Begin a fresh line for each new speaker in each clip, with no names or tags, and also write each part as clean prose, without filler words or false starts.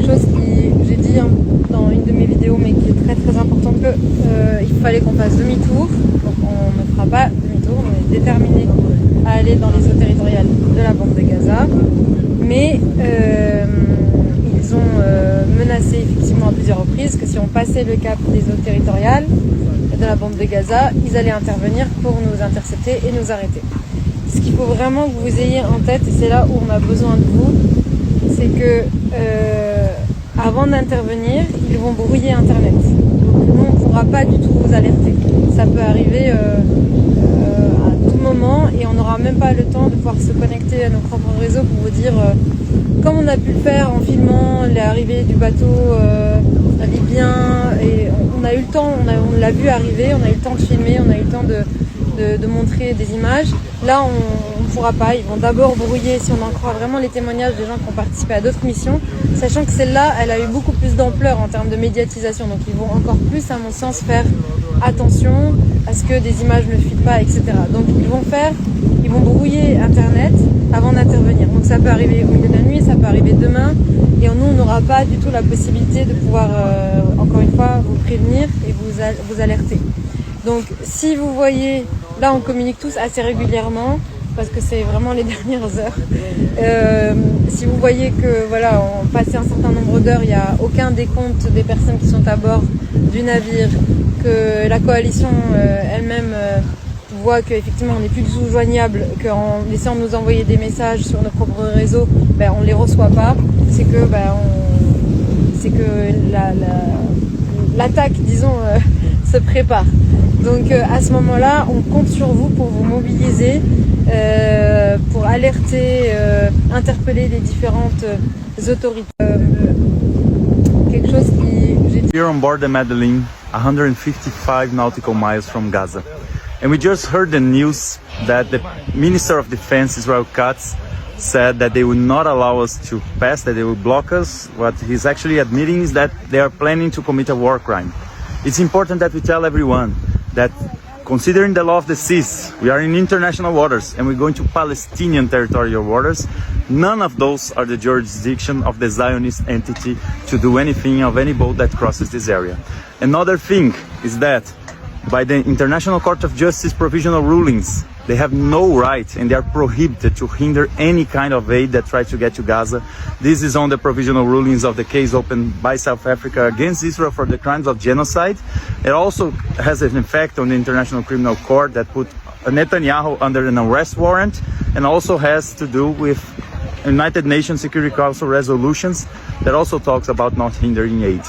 chose que j'ai dit dans une de mes vidéos, mais qui est très très important, qu'il fallait qu'on fasse demi-tour. Donc on ne fera pas demi-tour, on est déterminé à aller dans les eaux territoriales de la bande de Gaza. Mais ils ont menacé effectivement à plusieurs reprises que si on passait le cap des eaux territoriales de la bande de Gaza, ils allaient intervenir pour nous intercepter et nous arrêter. Ce qu'il faut vraiment que vous ayez en tête, et c'est là où on a besoin de vous, c'est que avant d'intervenir, ils vont brouiller Internet. Donc nous, on ne pourra pas du tout vous alerter. Ça peut arriver à tout moment et on n'aura même pas le temps de pouvoir se connecter à nos propres réseaux pour vous dire, comme on a pu le faire en filmant l'arrivée du bateau libyen, et on a eu le temps, on l'a vu arriver, on a eu le temps de filmer, on a eu le temps de montrer des images. Là, on ne pourra pas. Ils vont d'abord brouiller, si on en croit vraiment les témoignages des gens qui ont participé à d'autres missions, sachant que celle-là, elle a eu beaucoup plus d'ampleur en termes de médiatisation. Donc ils vont encore plus, à mon sens, faire attention à ce que des images ne fuitent pas, etc. Donc ils vont brouiller Internet avant d'intervenir. Donc ça peut arriver au milieu de la nuit, ça peut arriver demain, et nous, on n'aura pas du tout la possibilité de pouvoir, encore une fois, vous prévenir et vous alerter. Donc si vous voyez, là on communique tous assez régulièrement parce que c'est vraiment les dernières heures. Si vous voyez que voilà, on passé un certain nombre d'heures, il n'y a aucun décompte des personnes qui sont à bord du navire, que la coalition elle-même voit qu'effectivement on n'est plus du tout joignable, qu'en essayant de nous envoyer des messages sur nos propres réseaux, on ne les reçoit pas, c'est que l'attaque, disons, se prépare. Donc à ce moment-là, on compte sur vous pour vous mobiliser, pour alerter, interpeller les différentes autorités. Quelque chose qui...
Here on board the Medellin, 155 nautical miles from Gaza. And we just heard the news that the Minister of Defense, Israel Katz, said that they would not allow us to pass, that they would block us. What he's actually admitting is that they are planning to commit a war crime. It's important that we tell everyone that considering the law of the seas, we are in international waters and we're going to Palestinian territorial waters. None of those are the jurisdiction of the Zionist entity to do anything of any boat that crosses this area. Another thing is that by the International Court of Justice provisional rulings, they have no right and they are prohibited to hinder any kind of aid that tries to get to Gaza. This is on the provisional rulings of the case opened by South Africa against Israel for the crimes of genocide. It also has an effect on the International Criminal Court that put Netanyahu under an arrest warrant, and also has to do with United Nations Security Council resolutions that also talks about not hindering aid.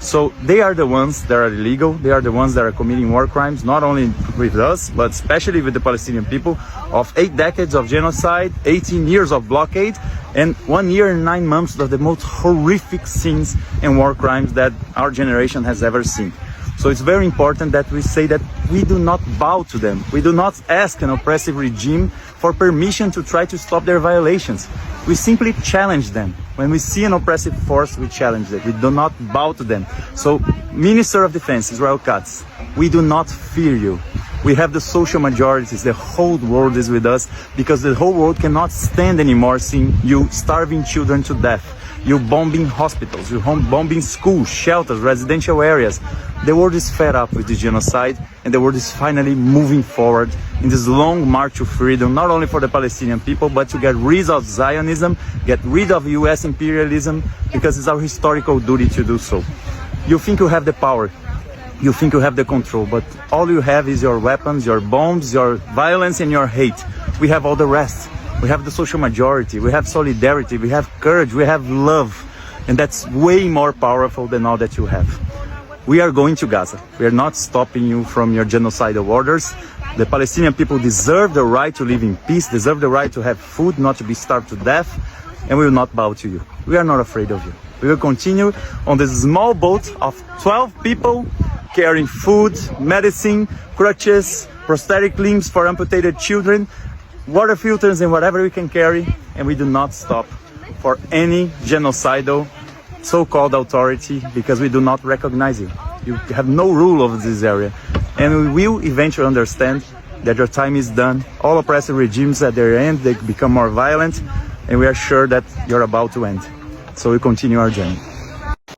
So they are the ones that are illegal. They are the ones that are committing war crimes, not only with us, but especially with the Palestinian people, of 8 decades of genocide, 18 years of blockade, and 1 year and 9 months of the most horrific sins and war crimes that our generation has ever seen. So it's very important that we say that we do not bow to them. We do not ask an oppressive regime for permission to try to stop their violations. We simply challenge them. When we see an oppressive force, we challenge it. We do not bow to them. So, Minister of Defense, Israel Katz, we do not fear you. We have the social majorities. The whole world is with us because the whole world cannot stand anymore seeing you starving children to death. You bombing hospitals, you bombing schools, shelters, residential areas. The world is fed up with this genocide, and the world is finally moving forward in this long march to freedom, not only for the Palestinian people, but to get rid of Zionism, get rid of US imperialism, because it's our historical duty to do so. You think you have the power, you think you have the control, but all you have is your weapons, your bombs, your violence, and your hate. We have all the rest. We have the social majority, we have solidarity, we have courage, we have love. And that's way more powerful than all that you have. We are going to Gaza. We are not stopping you from your genocidal orders. The Palestinian people deserve the right to live in peace, deserve the right to have food, not to be starved to death. And we will not bow to you. We are not afraid of you. We will continue on this small boat of 12 people carrying food, medicine, crutches, prosthetic limbs for amputated children, water filters and whatever we can carry, and we do not stop for any genocidal so-called authority because we do not recognize you. You have no rule over this area, and we will eventually understand that your time is done. All oppressive regimes at their end, they become more violent, and we are sure that you're about to end. So we continue our journey.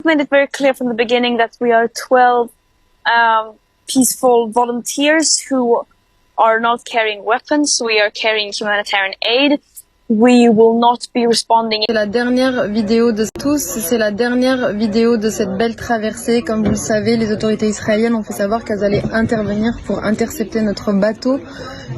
made it very clear from the beginning that we are 12 peaceful volunteers who are not carrying weapons. We are carrying humanitarian aid. We will not be responding.
C'est la dernière vidéo de tous, c'est la dernière vidéo de cette belle traversée. Comme vous le savez, les autorités israéliennes ont fait savoir qu'elles allaient intervenir pour intercepter notre bateau.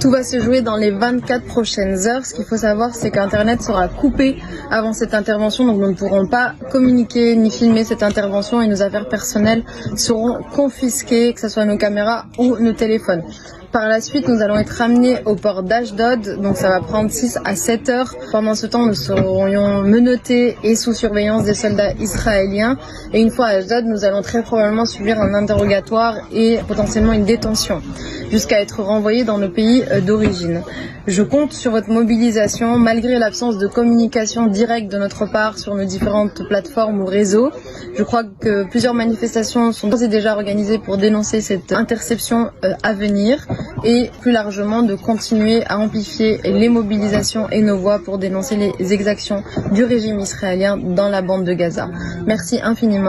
Tout va se jouer dans les 24 prochaines heures. Ce qu'il faut savoir, c'est qu'Internet sera coupé avant cette intervention, donc nous ne pourrons pas communiquer ni filmer cette intervention et nos affaires personnelles seront confisquées, que ce soit nos caméras ou nos téléphones. Par la suite, nous allons être ramenés au port d'Ashdod, donc ça va prendre 6 à 7 heures. Pendant ce temps, nous serions menottés et sous surveillance des soldats israéliens. Et une fois à Ashdod, nous allons très probablement subir un interrogatoire et potentiellement une détention, jusqu'à être renvoyés dans nos pays d'origine. Je compte sur votre mobilisation, malgré l'absence de communication directe de notre part sur nos différentes plateformes ou réseaux. Je crois que plusieurs manifestations sont d'ores et déjà organisées pour dénoncer cette interception à venir et plus largement de continuer à amplifier les mobilisations et nos voix pour dénoncer les exactions du régime israélien dans la bande de Gaza. Merci infiniment.